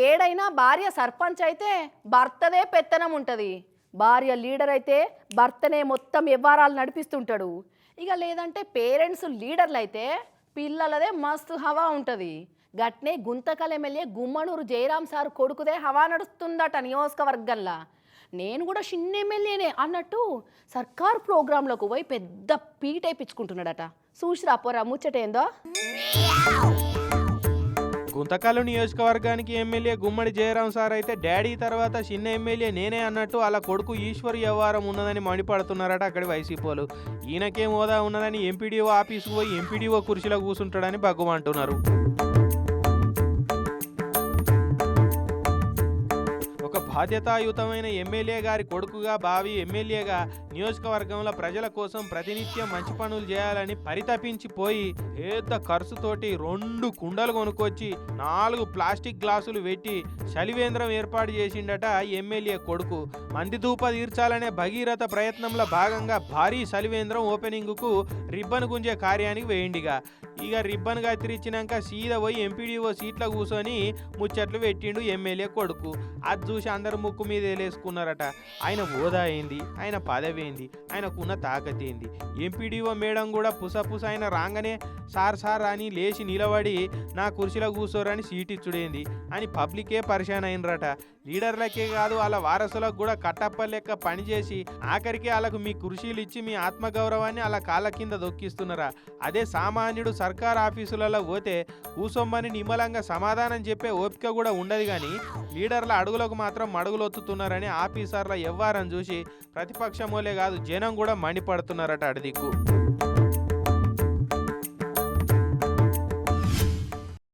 ఏడైనా భార్య సర్పంచ్ అయితే భర్తదే పెత్తనం ఉంటుంది. భార్య లీడర్ అయితే భర్తనే మొత్తం వ్యవహారాలు నడిపిస్తుంటాడు. ఇక లేదంటే పేరెంట్స్ లీడర్లు అయితే పిల్లలదే మస్తు హవా ఉంటుంది. గట్నే గుంతకల్ ఎమ్మెల్యే గుమ్మనూరు జయరాం సార్ కొడుకుదే హవా నడుస్తుందట నియోజకవర్గంలో. నేను కూడా చిన్న ఎమ్మెల్యేనే అన్నట్టు సర్కార్ ప్రోగ్రాంలోకి పోయి పెద్ద పీటేపించుకుంటున్నాడట. చూసిరా పోరా ముచ్చటేందో. గుంతకల్లు నియోజకవర్గానికి ఎమ్మెల్యే గుమ్మడి జయరాం సార్ అయితే డాడీ తర్వాత చిన్న ఎమ్మెల్యే నేనే అన్నట్టు అలా కొడుకు ఈశ్వర్ వ్యవహారం ఉన్నదని మండిపడుతున్నారట అక్కడి వైసీపీలు. ఈయనకేం హోదా ఉన్నదని ఎంపీడీఓ ఆఫీసుకు పోయి ఎంపీడీఓ కుర్చీలో కూర్చుంటాడని బగ్గుమంటున్నారు. బాధ్యతాయుతమైన ఎమ్మెల్యే గారి కొడుకుగా భావి ఎమ్మెల్యేగా నియోజకవర్గంలో ప్రజల కోసం ప్రతినిత్యం మంచి పనులు చేయాలని పరితపించిపోయి పెద్ద ఖర్చుతోటి 2 కుండలు కొనుక్కొచ్చి 4 ప్లాస్టిక్ గ్లాసులు పెట్టి చలివేంద్రం ఏర్పాటు చేసిండట ఎమ్మెల్యే కొడుకు. మంది ధూప తీర్చాలనే భగీరథ ప్రయత్నంలో భాగంగా భారీ చలివేంద్రం ఓపెనింగ్కు రిబ్బన్ గుంజే కార్యానికి వేయండిగా. ఇక రిబ్బన్ కత్తిరించినాక సీదా పోయి ఎంపీడీఓ సీట్లో కూర్చొని ముచ్చట్లు పెట్టిండు ఎమ్మెల్యే కొడుకు. అది చూసి అందరు ముక్కు మీద వేలేసుకున్నారట. ఆయన హోదా ఏంది, ఆయన పదవి ఏంది, ఆయనకున్న తాకత్ ఏంది. ఎంపీడీఓ మేడం కూడా పుసపుస ఆయన రాగానే సార్ సార్ అని లేచి నిలబడి నా కుర్చీలో కూర్చోరని సీటిచ్చుడేంది అని పబ్లికే పరిశాన్ అయినరట. లీడర్లకే కాదు వాళ్ళ వారసులకు కూడా కట్టప్ప లెక్క పనిచేసి ఆఖరికి వాళ్ళకు మీ కుర్చీలు ఇచ్చి మీ ఆత్మగౌరవాన్ని అలా కాళ్ళ కింద దొక్కిస్తున్నారా. అదే సామాన్యుడు సర్కార్ ఆఫీసులలో పోతే కూసొమ్మని నిమ్మలంగా సమాధానం చెప్పే ఓపిక కూడా ఉండదు. కానీ లీడర్ల అడుగులకు మాత్రం మడుగులొత్తుతున్నారని ఆఫీసర్ల వ్యవహారం చూసి ప్రతిపక్షమోలే కాదు జనం కూడా మండిపడుతున్నారట అడిదిక్కు.